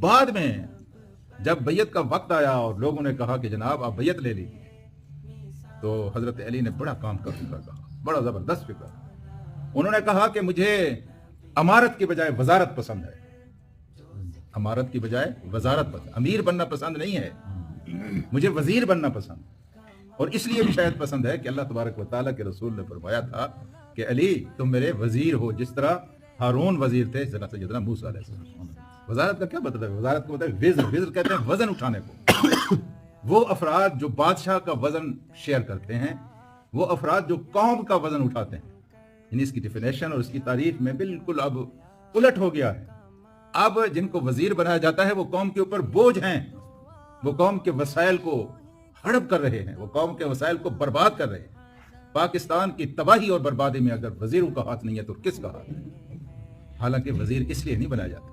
بعد میں جب بیعت کا وقت آیا اور لوگوں نے کہا کہ جناب آپ بیعت لے لیجیے، تو حضرت علی نے بڑا کام کا فکر کہا، بڑا زبردست فکر. انہوں نے کہا کہ مجھے امارت کی بجائے وزارت پسند ہے. امارت کی بجائے وزارت پسند، امیر بننا پسند نہیں ہے، مجھے وزیر بننا پسند. اور اس لیے بھی شاید پسند ہے کہ اللہ تبارک و تعالیٰ کے رسول نے فرمایا تھا کہ علی تم میرے وزیر ہو، جس طرح ہارون وزیر تھے سیدنا موسیٰ علیہ السلام. وزارت کا کیا مطلب ہے؟ وزارت کو مطلب وزر، وزر کہتے ہیں وزن اٹھانے کو. وہ افراد جو بادشاہ کا وزن شیئر کرتے ہیں، وہ افراد جو قوم کا وزن اٹھاتے ہیں. یعنی اس کی ڈیفینیشن اور اس کی تعریف میں بالکل اب الٹ ہو گیا ہے. اب جن کو وزیر بنایا جاتا ہے وہ قوم کے اوپر بوجھ ہیں، وہ قوم کے وسائل کو ہڑپ کر رہے ہیں، وہ قوم کے وسائل کو برباد کر رہے ہیں. پاکستان کی تباہی اور بربادی میں اگر وزیروں کا ہاتھ نہیں ہے تو کس کا ہاتھ ہے؟ حالانکہ وزیر اس لیے نہیں بنایا جاتا